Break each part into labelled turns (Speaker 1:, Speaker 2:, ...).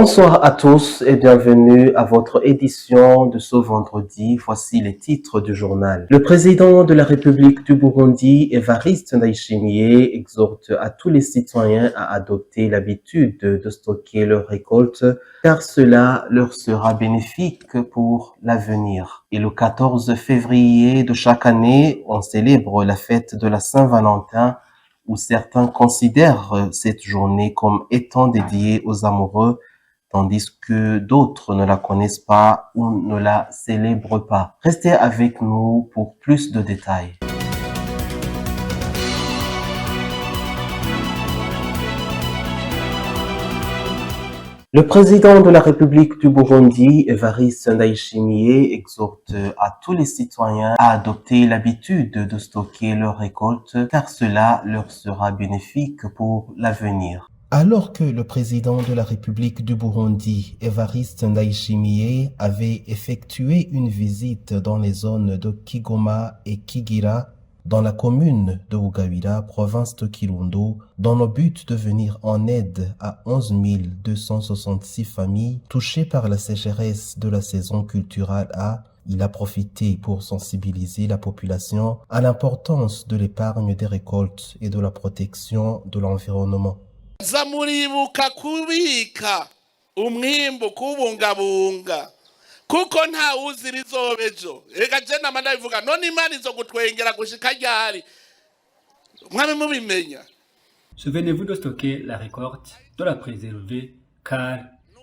Speaker 1: Bonsoir à tous et bienvenue à votre édition de ce vendredi. Voici les titres du journal. Le président de la République du Burundi, Évariste Ndayishimiye, exhorte à tous les citoyens à adopter l'habitude de stocker leurs récoltes car cela leur sera bénéfique pour l'avenir. Et le 14 février de chaque année, on célèbre la fête de la Saint-Valentin où certains considèrent cette journée comme étant dédiée aux amoureux, tandis que d'autres ne la connaissent pas ou ne la célèbrent pas. Restez avec nous pour plus de détails. Le président de la République du Burundi, Évariste Ndayishimiye, exhorte à tous les citoyens à adopter l'habitude de stocker leurs récoltes car cela leur sera bénéfique pour l'avenir. Alors que le président de la République du Burundi, Évariste Ndayishimiye, avait effectué une visite dans les zones de Kigoma et Kigira, dans la commune de Bugabira, province de Kirundo, dans le but de venir en aide à 11 266 familles touchées par la sécheresse de la saison culturelle A, il a profité pour sensibiliser la population à l'importance de l'épargne des récoltes et de la protection de l'environnement.
Speaker 2: Zamuribuka kubika umwimbu kubungabunga kuko nta uzi rizobejo reka je namanda bivuga none imana izogutwengera gushika ryari mwami mubimenya.
Speaker 3: Souvenez-vous de stocker la récolte, de la préserver, car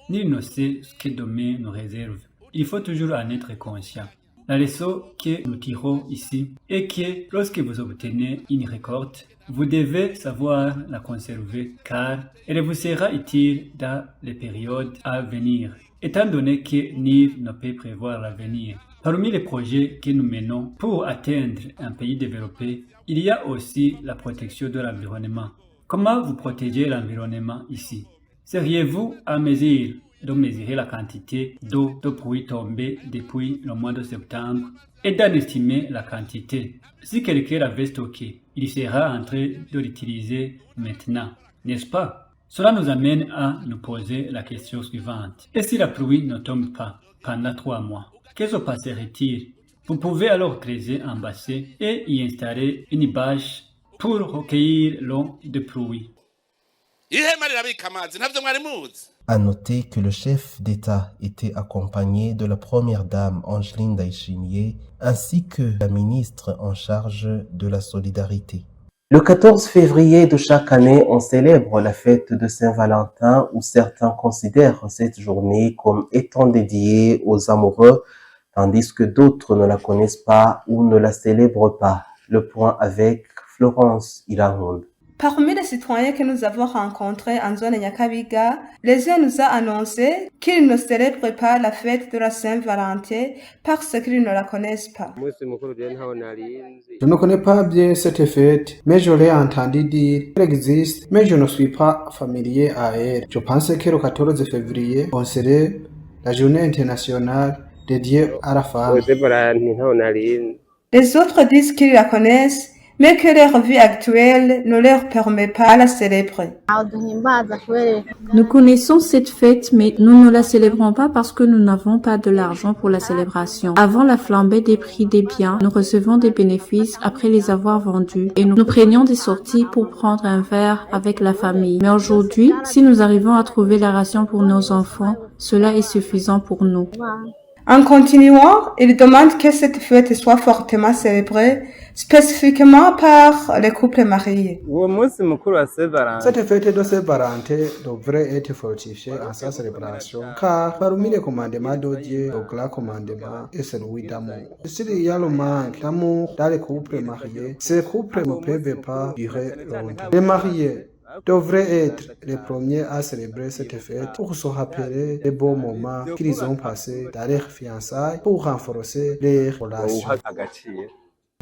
Speaker 3: nul ne sait ce que demain nous réserve. Il faut toujours en être conscient. La leçon que nous tirons ici est que lorsque vous obtenez une récolte, vous devez savoir la conserver car elle vous sera utile dans les périodes à venir, étant donné que nul ne peut prévoir l'avenir. Parmi les projets que nous menons pour atteindre un pays développé, il y a aussi la protection de l'environnement. Comment vous protégez l'environnement ici? Seriez-vous à mesure de mesurer la quantité d'eau de pluie tombée depuis le mois de septembre et d'en estimer la quantité? Si quelqu'un l'avait stocké, il sera en train de l'utiliser maintenant, n'est-ce pas? Cela nous amène à nous poser la question suivante. Et si la pluie ne tombe pas pendant 3 mois, que se passerait-il? Vous pouvez alors creuser un bassin et y installer une bâche pour recueillir l'eau de pluie.
Speaker 1: À noter que le chef d'État était accompagné de la première dame Angeline Ndayishimiye ainsi que la ministre en charge de la solidarité. Le 14 février de chaque année, on célèbre la fête de Saint-Valentin où certains considèrent cette journée comme étant dédiée aux amoureux, tandis que d'autres ne la connaissent pas ou ne la célèbrent pas. Le point avec Florence Irahund.
Speaker 4: Parmi les citoyens que nous avons rencontrés en zone Nyakabiga, les uns nous ont annoncé qu'ils ne célèbrent pas la fête de la Saint-Valentin parce qu'ils ne la connaissent pas.
Speaker 5: Je ne connais pas bien cette fête, mais je l'ai entendu dire qu'elle existe, mais je ne suis pas familier à elle. Je pense que le 14 février, on célèbre la journée internationale dédiée à la femme.
Speaker 4: Les autres disent qu'ils la connaissent, mais que leur vie actuelle ne leur permet pas de la célébrer.
Speaker 6: Nous connaissons cette fête, mais nous ne la célébrons pas parce que nous n'avons pas de l'argent pour la célébration. Avant la flambée des prix des biens, nous recevons des bénéfices après les avoir vendus et nous prenions des sorties pour prendre un verre avec la famille. Mais aujourd'hui, si nous arrivons à trouver la ration pour nos enfants, cela est suffisant pour nous.
Speaker 4: En continuant, il demande que cette fête soit fortement célébrée, spécifiquement par les couples mariés.
Speaker 5: Cette fête de Saint-Valentin devrait être fortifiée en sa célébration, car parmi les commandements de Dieu, le grand commandement est celui d'amour. S'il y a le manque d'amour dans les couples mariés, ces couples ne peuvent pas durer longtemps. Les mariés devraient être les premiers à célébrer cette fête pour se rappeler les beaux moments qu'ils ont passés dans leurs fiançailles pour renforcer leurs relations.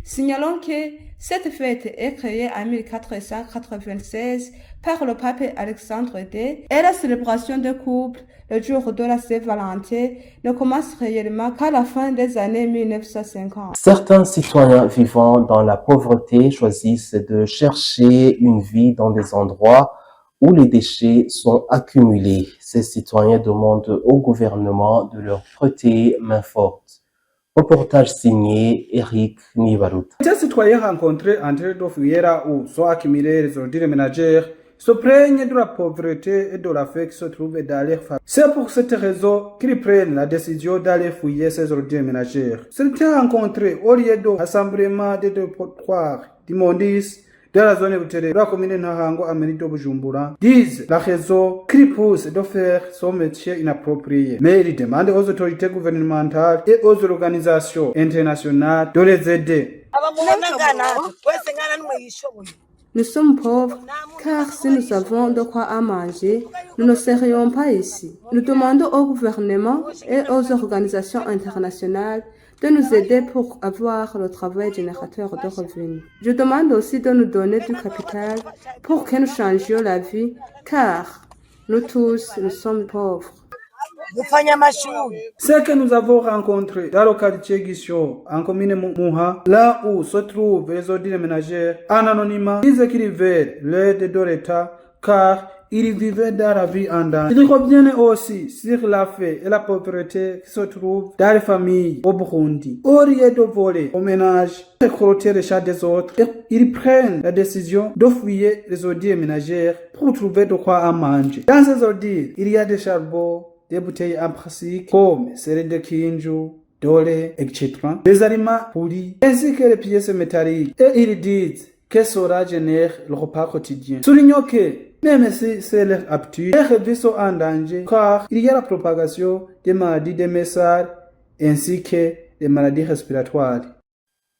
Speaker 4: Signalons que cette fête est créée en 1496 par le pape Alexandre II et la célébration des couples le jour de la Saint-Valentin ne commence réellement qu'à la fin des années 1950.
Speaker 1: Certains citoyens vivant dans la pauvreté choisissent de chercher une vie dans des endroits où les déchets sont accumulés. Ces citoyens demandent au gouvernement de leur prêter main forte. Reportage signé Eric Nibaruta.
Speaker 5: Ces citoyens rencontrés en train d'offrir où sont accumulés les ordures ménagères se plaignent de la pauvreté et de la faim qui se trouve dans leur famille. C'est pour cette raison qu'ils prennent la décision d'aller fouiller ces ordures ménagères. Certains rencontrés au lieu de rassemblement des dépotoirs d'immondices de la zone de la commune de Nahango à Mérite Bujumbura disent la raison qu'ils poussent de faire son métier inapproprié. Mais ils demandent aux autorités gouvernementales et aux organisations internationales de les aider.
Speaker 4: Nous sommes pauvres, car si nous avons de quoi à manger, nous ne serions pas ici. Nous demandons au gouvernement et aux organisations internationales de nous aider pour avoir le travail générateur de revenus. Je demande aussi de nous donner du capital pour que nous changions la vie, car nous tous, nous sommes pauvres.
Speaker 5: Ce que nous avons rencontré dans le quartier Guicho, en commune Mouha, là où se trouvent les ordures ménagères, en anonymat, disent qu'ils veulent l'aide de l'État, car ils vivaient dans la vie en danger. Ils reviennent aussi sur la faim et la pauvreté qui se trouvent dans les familles au Burundi. Au lieu de voler au ménage, de crotter les chats des autres, ils prennent la décision de fouiller les ordures ménagères pour trouver de quoi à manger. Dans ces ordures, il y a des charbons, des bouteilles en plastique comme celles de Kinju, Dole, etc. Des aliments pourris, ainsi que les pièces métalliques. Et ils disent que cela génère le repas quotidien. Soulignons que, même si c'est leur habitude, leurs vies sont en danger car il y a la propagation des maladies des messages ainsi que des maladies respiratoires.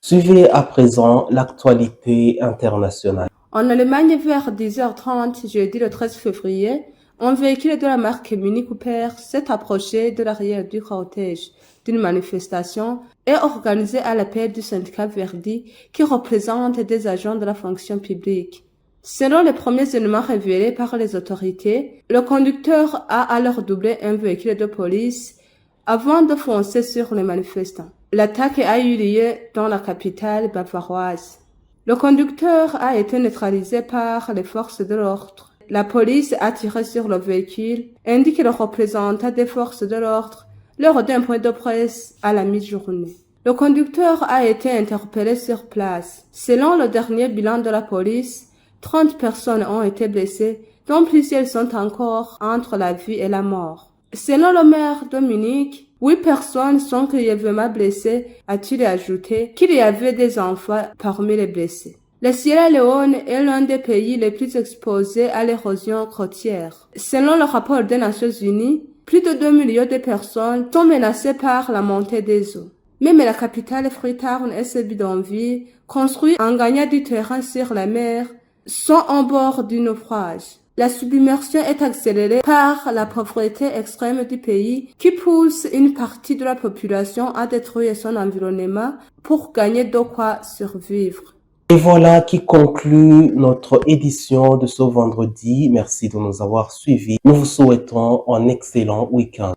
Speaker 1: Suivez à présent l'actualité internationale.
Speaker 4: En Allemagne, vers 10h30, jeudi le 13 février, un véhicule de la marque Mini Cooper s'est approché de l'arrière du cortège d'une manifestation et organisé à l'appel du syndicat Verdi qui représente des agents de la fonction publique. Selon les premiers éléments révélés par les autorités, le conducteur a alors doublé un véhicule de police avant de foncer sur les manifestants. L'attaque a eu lieu dans la capitale bavaroise. Le conducteur a été neutralisé par les forces de l'ordre. La police a tiré sur le véhicule, indique le représentant des forces de l'ordre lors d'un point de presse à la mi-journée. Le conducteur a été interpellé sur place. Selon le dernier bilan de la police, 30 personnes ont été blessées, dont plusieurs sont encore entre la vie et la mort. Selon le maire de Munich, 8 personnes sont grièvement blessées, a-t-il ajouté qu'il y avait des enfants parmi les blessés. La Sierra Leone est l'un des pays les plus exposés à l'érosion côtière. Selon le rapport des Nations Unies, plus de 2 millions de personnes sont menacées par la montée des eaux. Même la capitale Freetown et ses bidonvilles, construits en gagnant du terrain sur la mer, sont en bord du naufrage. La submersion est accélérée par la pauvreté extrême du pays qui pousse une partie de la population à détruire son environnement pour gagner de quoi survivre.
Speaker 1: Et voilà qui conclut notre édition de ce vendredi. Merci de nous avoir suivis. Nous vous souhaitons un excellent week-end.